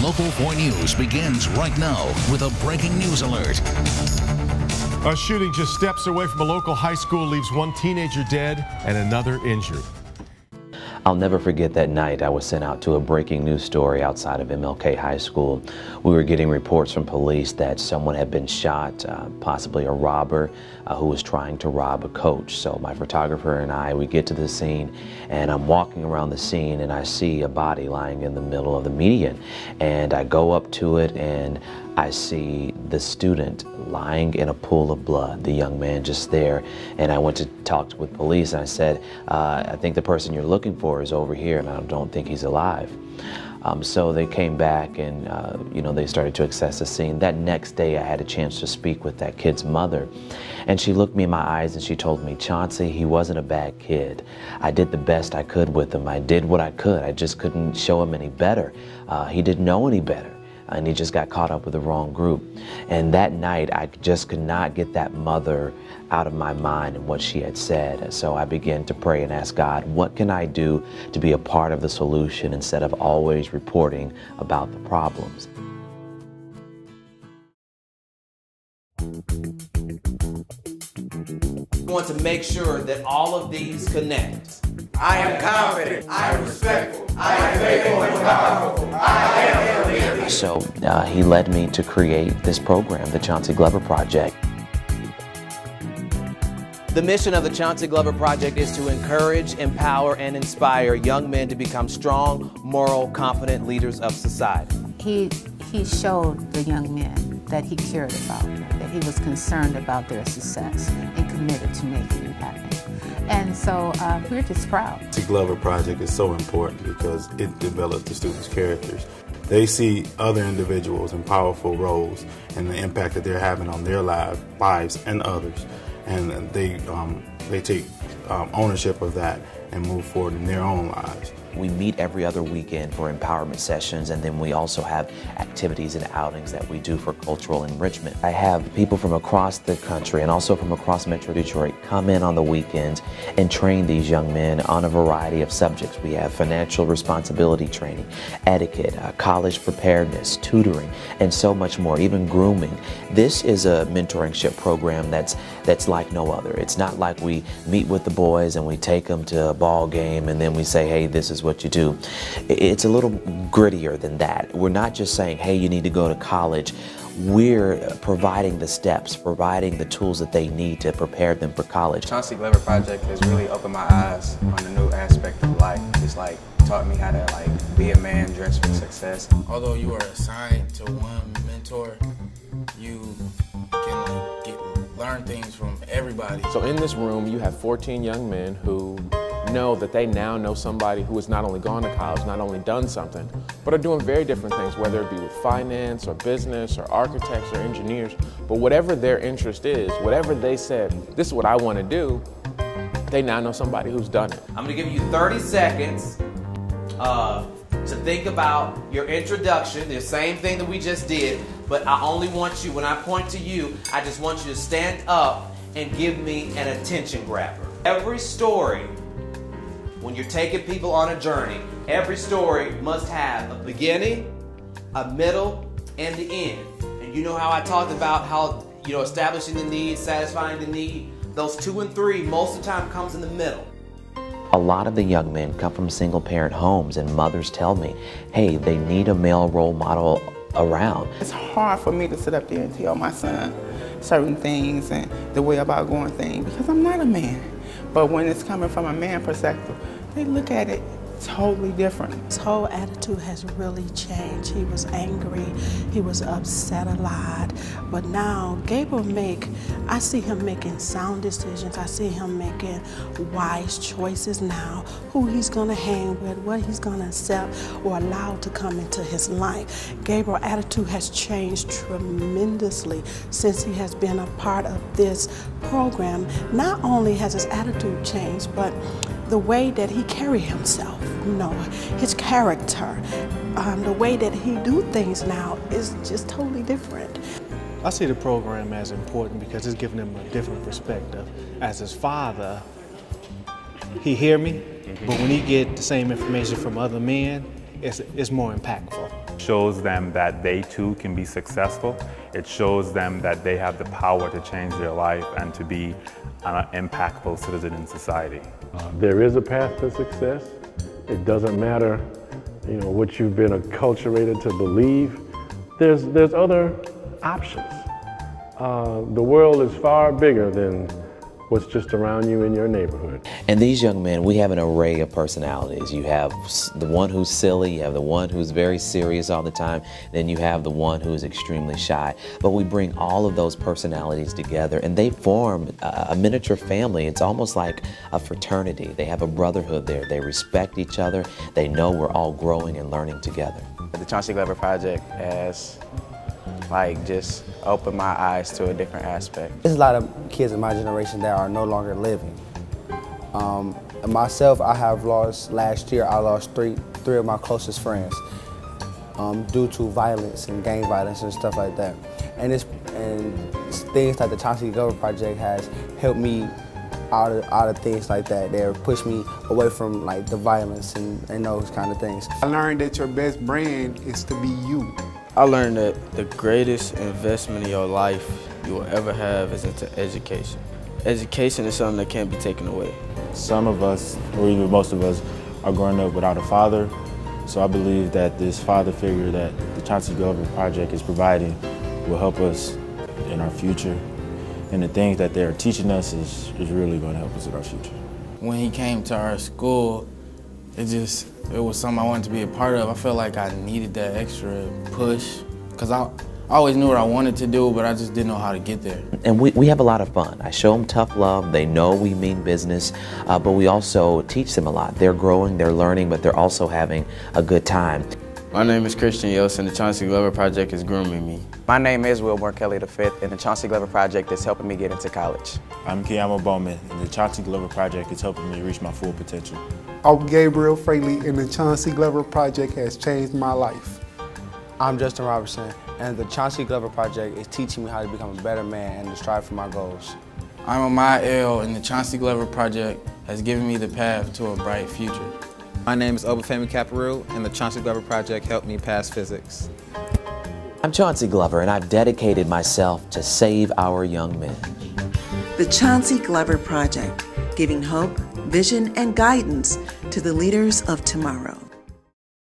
Local 4 News begins right now with a breaking news alert. A shooting just steps away from a local high school leaves one teenager dead and another injured. I'll never forget that night I was sent out to a breaking news story outside of MLK High School. We were getting reports from police that someone had been shot, possibly a robber who was trying to rob a coach. So my photographer and I, we get to the scene, and I'm walking around the scene and I see a body lying in the middle of the median. And I go up to it and I see the student lying in a pool of blood, the young man just there. And I went to talk with police and I said, I think the person you're looking for is over here and I don't think he's alive. So they came back and they started to assess the scene. That next day I had a chance to speak with that kid's mother, and she looked me in my eyes and she told me, Chauncey, he wasn't a bad kid. I did the best I could with him. I did what I could. I just couldn't show him any better. He didn't know any better. And he just got caught up with the wrong group. And that night, I just could not get that mother out of my mind and what she had said. So I began to pray and ask God, what can I do to be a part of the solution instead of always reporting about the problems? I want to make sure that all of these connect. I am confident, I am respectful, I am faithful and powerful, I am a leader. So he led me to create this program, the Chauncy Glover Project. The mission of the Chauncy Glover Project is to encourage, empower, and inspire young men to become strong, moral, confident leaders of society. He showed the young men that he cared about them, that he was concerned about their success and committed to making it happen. And so we're just proud. The Chauncy Glover Project is so important because it develops the students' characters. They see other individuals in powerful roles and the impact that they're having on their lives and others. And they take ownership of that and move forward in their own lives. We meet every other weekend for empowerment sessions, and then we also have activities and outings that we do for cultural enrichment. I have people from across the country and also from across Metro Detroit come in on the weekends and train these young men on a variety of subjects. We have financial responsibility training, etiquette, college preparedness, tutoring, and so much more, even grooming. This is a mentoringship program that's like no other. It's not like we meet with the boys and we take them to a ball game and then we say, hey, this is what you do. It's a little grittier than that. We're not just saying, hey, you need to go to college. We're providing the steps, providing the tools that they need to prepare them for college. Chauncy Glover Project has really opened my eyes on a new aspect of life. It's taught me how to be a man dressed for success. Although you are assigned to one mentor, you can learn things from everybody. So in this room, you have 14 young men who know that they now know somebody who has not only gone to college, not only done something, but are doing very different things, whether it be with finance or business or architects or engineers. But whatever their interest is, whatever they said, this is what I want to do, they now know somebody who's done it. I'm going to give you 30 seconds to think about your introduction, the same thing that we just did, but I only want you, when I point to you, I just want you to stand up and give me an attention grabber. Every story, when you're taking people on a journey, every story must have a beginning, a middle, and the end. And you know how I talked about how, establishing the need, satisfying the need, those 2 and 3 most of the time comes in the middle. A lot of the young men come from single-parent homes, and mothers tell me, hey, they need a male role model around. It's hard for me to sit up there and tell my son certain things and the way about going things because I'm not a man. But when it's coming from a man perspective, they look at it totally different. His whole attitude has really changed. He was angry, he was upset a lot, but now I see him making sound decisions. I see him making wise choices now, who he's gonna hang with, what he's gonna accept or allow to come into his life. Gabriel's attitude has changed tremendously since he has been a part of this program. Not only has his attitude changed, but the way that he carries himself, his character, the way that he do things now is just totally different. I see the program as important because it's giving him a different perspective. As his father, he hear me, but when he get the same information from other men, it's more impactful. shows them that they too can be successful. It shows them that they have the power to change their life and to be an impactful citizen in society. There is a path to success. It doesn't matter, what you've been acculturated to believe. There's other options. The world is far bigger than what's just around you in your neighborhood. And these young men, we have an array of personalities. You have the one who's silly, you have the one who's very serious all the time, then you have the one who is extremely shy. But we bring all of those personalities together and they form a miniature family. It's almost like a fraternity. They have a brotherhood there. They respect each other. They know we're all growing and learning together. The Chauncy Glover Project has just opened my eyes to a different aspect. There's a lot of kids in my generation that are no longer living. Myself, I have lost, last year I lost three of my closest friends due to violence and gang violence and stuff like that. And things like the Chauncy Glover Project has helped me out of things like that. They pushed me away from the violence and those kind of things. I learned that your best brand is to be you. I learned that the greatest investment in your life you will ever have is into education. Education is something that can't be taken away. Some of us, or even most of us, are growing up without a father. So I believe that this father figure that the Chauncy Glover Project is providing will help us in our future. And the things that they're teaching us is really going to help us in our future. When he came to our school, it was something I wanted to be a part of. I felt like I needed that extra push because I always knew what I wanted to do, but I just didn't know how to get there. And we have a lot of fun. I show them tough love. They know we mean business, but we also teach them a lot. They're growing, they're learning, but they're also having a good time. My name is Christian Yost, and the Chauncy Glover Project is grooming me. My name is Wilmore Kelly V, and the Chauncy Glover Project is helping me get into college. I'm Kiyama Bowman, and the Chauncy Glover Project is helping me reach my full potential. I'm Gabriel Fraley, and the Chauncy Glover Project has changed my life. I'm Justin Robertson, and the Chauncy Glover Project is teaching me how to become a better man and to strive for my goals. I'm Amaya L, and the Chauncy Glover Project has given me the path to a bright future. My name is Obafemi Caparu, and the Chauncy Glover Project helped me pass physics. I'm Chauncy Glover, and I've dedicated myself to save our young men. The Chauncy Glover Project, giving hope, vision, and guidance to the leaders of tomorrow.